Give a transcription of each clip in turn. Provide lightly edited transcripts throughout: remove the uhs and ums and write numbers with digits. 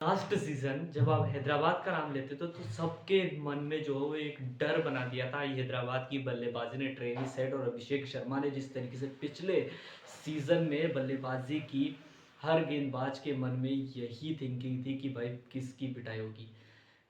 Last season जब आप हैदराबाद का नाम लेते तो सबके मन में जो है वो एक डर बना दिया था। हैदराबाद की बल्लेबाजी ने ट्रेविस हेड और अभिषेक शर्मा ने जिस तरीके से पिछले सीजन में बल्लेबाजी की, हर गेंदबाज के मन में यही थिंकिंग थी कि भाई किसकी पिटाई होगी,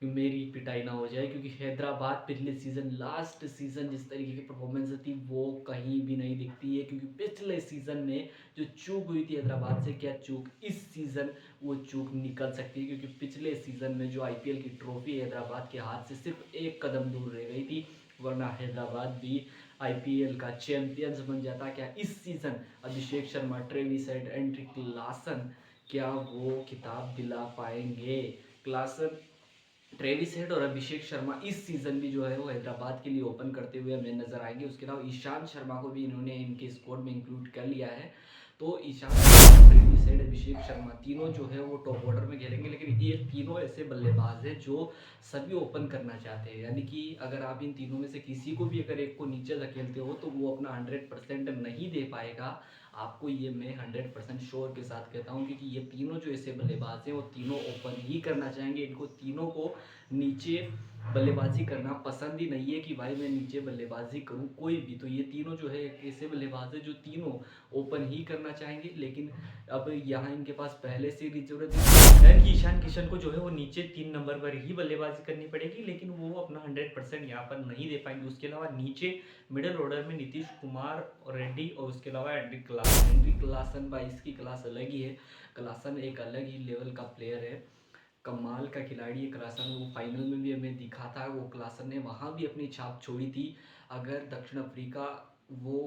कि मेरी पिटाई ना हो जाए। क्योंकि हैदराबाद पिछले सीज़न, लास्ट सीज़न जिस तरीके की परफॉर्मेंस थी वो कहीं भी नहीं दिखती है। क्योंकि पिछले सीज़न में जो चूक हुई थी हैदराबाद से, क्या चूक इस सीज़न वो चूक निकल सकती है। क्योंकि पिछले सीज़न में जो आईपीएल की ट्रॉफी हैदराबाद के हाथ से सिर्फ एक कदम दूर रह गई थी, वरना हैदराबाद भी आईपीएल का चैंपियंस बन जाता। क्या इस season Abhishek Sharma, Travis Head, Heinrich Klaasen क्या वो खिताब दिला पाएंगे? क्लासन, ट्रेविस हेड और अभिषेक शर्मा इस सीज़न भी जो है वो हैदराबाद के लिए ओपन करते हुए हमें नजर आएंगे। उसके अलावा ईशांत शर्मा को भी इन्होंने इनके स्क्वाड में इंक्लूड कर लिया है। तो ईशांत शर्मा, ट्रेविस हेड, अभिषेक शर्मा तीनों जो है वो टॉप ऑर्डर में खेलेंगे। लेकिन ये तीनों ऐसे बल्लेबाज हैं जो सभी ओपन करना चाहते हैं। यानी कि अगर आप इन तीनों में से किसी को भी अगर एक को नीचे धकेलते हो तो वो अपना 100% नहीं दे पाएगा आपको। ये मैं 100% श्योर के साथ कहता हूँ। क्योंकि ये तीनों जो ऐसे बल्लेबाज हैं वो तीनों ओपन ही करना चाहेंगे। इनको तीनों को नीचे बल्लेबाजी करना पसंद ही नहीं है कि भाई मैं नीचे बल्लेबाजी करूं कोई भी। तो ये तीनों जो है ऐसे बल्लेबाज है जो तीनों ओपन ही करना चाहेंगे। लेकिन अब यहाँ इनके पास पहले से जरूरत है कि ईशान किशन को जो है वो नीचे 3 नंबर पर ही बल्लेबाजी करनी पड़ेगी। लेकिन वो अपना 100% यहाँ पर नहीं दे पाएंगे। उसके अलावा नीचे मिडिल ऑर्डर में नीतीश कुमार और रेड्डी, और उसके अलावा एंड्रिक क्लासन। एंड्रिक क्लासन भाई इसकी क्लास अलग ही है। क्लासन एक अलग ही लेवल का प्लेयर है, कमाल का खिलाड़ी है क्लासन। वो फाइनल में भी हमें दिखा था, वो क्लासन ने वहाँ भी अपनी छाप छोड़ी थी। अगर दक्षिण अफ्रीका वो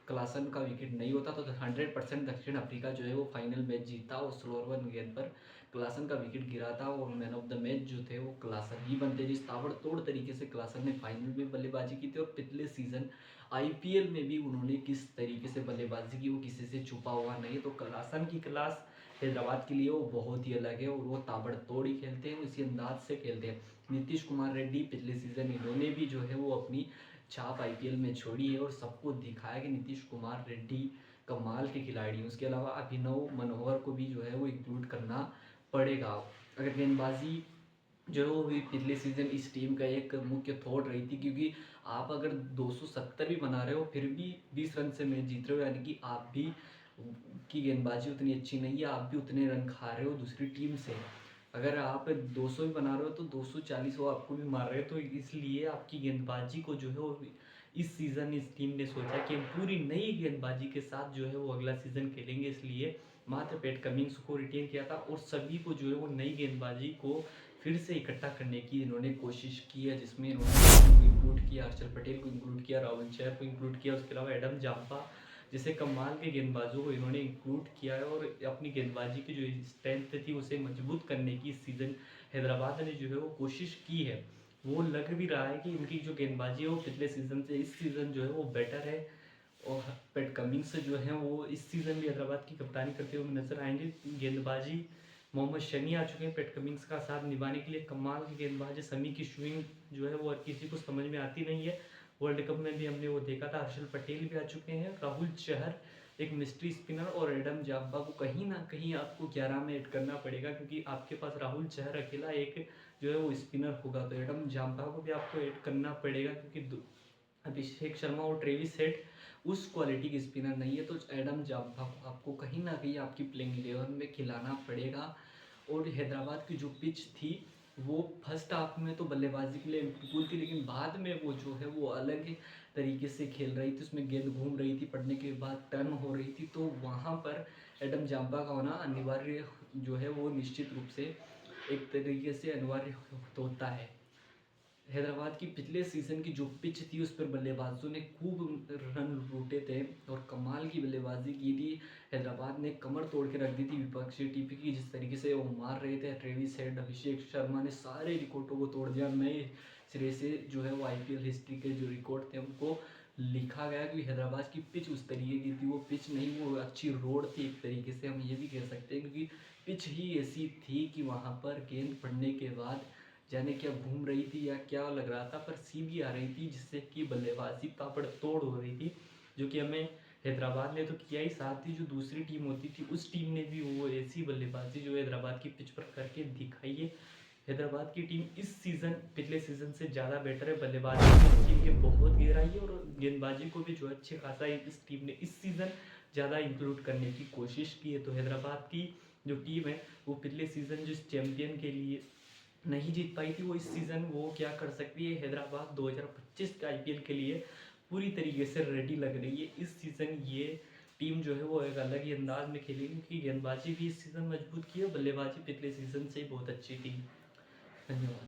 क्लासन का विकेट नहीं होता तो 100% दक्षिण अफ्रीका जो है वो फाइनल मैच जीता। और स्लोअर वन गेंद पर क्लासन का विकेट गिरा था और मैन ऑफ द मैच जो थे वो क्लासन ही बनते। जिस ताबड़तोड़ तरीके से क्लासन ने फाइनल में बल्लेबाजी की थी और पिछले सीजन आईपीएल में भी उन्होंने किस तरीके से बल्लेबाजी की वो किसी से छुपा हुआ नहीं है। तो क्लासन की क्लास हैदराबाद के लिए वो बहुत ही अलग है और वो ताबड़तोड़ ही खेलते हैं, उसी अंदाज से खेलते हैं। नीतीश कुमार रेड्डी पिछले सीजन इन्होंने भी जो है वो अपनी छाप आईपीएल में छोड़ी है और सबको दिखाया कि नीतीश कुमार रेड्डी कमाल के खिलाड़ी हैं। उसके अलावा अभिनव मनोहर को भी जो है वो इंक्लूड करना पड़ेगा। अगर गेंदबाजी जो है वो भी पिछले सीजन इस टीम का एक मुख्य थॉट रही थी। क्योंकि आप अगर 270 भी बना रहे हो फिर भी 20 रन से मैच जीत रहे हो, यानी कि आप भी की गेंदबाजी उतनी अच्छी नहीं है, आप भी उतने रन खा रहे हो दूसरी टीम से। अगर आप 200 भी बना रहे हो तो 240 वो आपको भी मार रहे हो। तो इसलिए आपकी गेंदबाजी को जो है वो इस सीज़न इस टीम ने सोचा कि हम पूरी नई गेंदबाजी के साथ जो है वो अगला सीज़न खेलेंगे। इसलिए मात्र पैट कमिंग्स को रिटेन किया था और सभी को जो है वो नई गेंदबाजी को फिर से इकट्ठा करने की इन्होंने कोशिश की है। जिसमें इन्होंने इंक्लूड किया, हर्षल पटेल को इंक्लूड किया, राहुल चहर को इंक्लूड किया, उसके अलावा एडम जाम्पा जैसे कमाल के गेंदबाजों को इन्होंने इंक्लूड किया है। और अपनी गेंदबाजी की जो स्ट्रेंथ थी उसे मजबूत करने की इस सीज़न हैदराबाद ने जो है वो कोशिश की है। वो लग भी रहा है कि इनकी जो गेंदबाजी है वो पिछले सीज़न से इस सीज़न जो है वो बेटर है। और पैट कमिंग्स जो है वो इस सीज़न भी हैदराबाद की कप्तानी करते हुए नजर आएंगे। गेंदबाजी मोहम्मद शमी आ चुके हैं पैट कमिंग्स का साथ निभाने के लिए। कमाल की गेंदबाज है, शमी की स्विंग जो है वो हर किसी को समझ में आती नहीं है। वर्ल्ड कप में भी हमने वो देखा था। हर्षल पटेल भी आ चुके हैं, राहुल चहर एक मिस्ट्री स्पिनर, और एडम जाम्बा को कहीं ना कहीं आपको 11 में ऐड करना पड़ेगा। क्योंकि आपके पास राहुल चहर अकेला एक जो है वो स्पिनर होगा, तो एडम जाम्बा को भी आपको ऐड करना पड़ेगा। क्योंकि अभिषेक शर्मा और ट्रेविस हेड उस क्वालिटी के स्पिनर नहीं है। तो एडम जाम्बा को आपको कहीं ना कहीं आपकी प्लेइंग 11 में खिलाना पड़ेगा। और हैदराबाद की जो पिच थी वो फर्स्ट हाफ में तो बल्लेबाजी के लिए अनुकूल थी, लेकिन बाद में वो जो है वो अलग तरीके से खेल रही थी। उसमें गेंद घूम रही थी, पड़ने के बाद टर्न हो रही थी। तो वहाँ पर एडम जाम्बा का होना अनिवार्य जो है वो निश्चित रूप से एक तरीके से अनिवार्य होता है। हैदराबाद की पिछले सीजन की जो पिच थी उस पर बल्लेबाजों ने खूब रन लूटे थे और कमाल की बल्लेबाजी की थी। हैदराबाद ने कमर तोड़ के रख दी थी विपक्षी टीम की। जिस तरीके से वो मार रहे थे ट्रेविस हेड, अभिषेक शर्मा ने सारे रिकॉर्डों को तोड़ दिया। नए सिरे से जो है वो आईपीएल हिस्ट्री के जो रिकॉर्ड थे उनको लिखा गया। कि हैदराबाद की पिच उस तरीके की थी, वो पिच नहीं, वो अच्छी रोड थी एक तरीके से हम ये भी कह सकते हैं। क्योंकि पिच ही ऐसी थी कि वहाँ पर गेंद पड़ने के बाद जाने क्या घूम रही थी या क्या लग रहा था, पर सीधी आ रही थी जिससे कि बल्लेबाजी ताबड़तोड़ हो रही थी। जो कि हमें हैदराबाद ने तो किया ही, साथ ही जो दूसरी टीम होती थी उस टीम ने भी वो ऐसी बल्लेबाजी जो हैदराबाद की पिच पर करके दिखाई है। हैदराबाद की टीम इस सीज़न पिछले सीज़न से ज़्यादा बेटर है। बल्लेबाजी में इस टीम की बहुत गहराई है और गेंदबाजी को भी जो अच्छे खासा इस टीम ने इस सीज़न ज़्यादा इंक्लूड करने की कोशिश की है। तो हैदराबाद की जो टीम है वो पिछले सीज़न जिस चैंपियन के लिए नहीं जीत पाई थी, वो इस सीज़न वो क्या कर सकती है। हैदराबाद 2025 के आईपीएल के लिए पूरी तरीके से रेडी लग रही है। इस सीज़न ये टीम जो है वो एक अलग ही अंदाज में खेलेगी, क्योंकि गेंदबाजी भी इस सीज़न मजबूत की है, बल्लेबाजी पिछले सीज़न से ही बहुत अच्छी थी। धन्यवाद।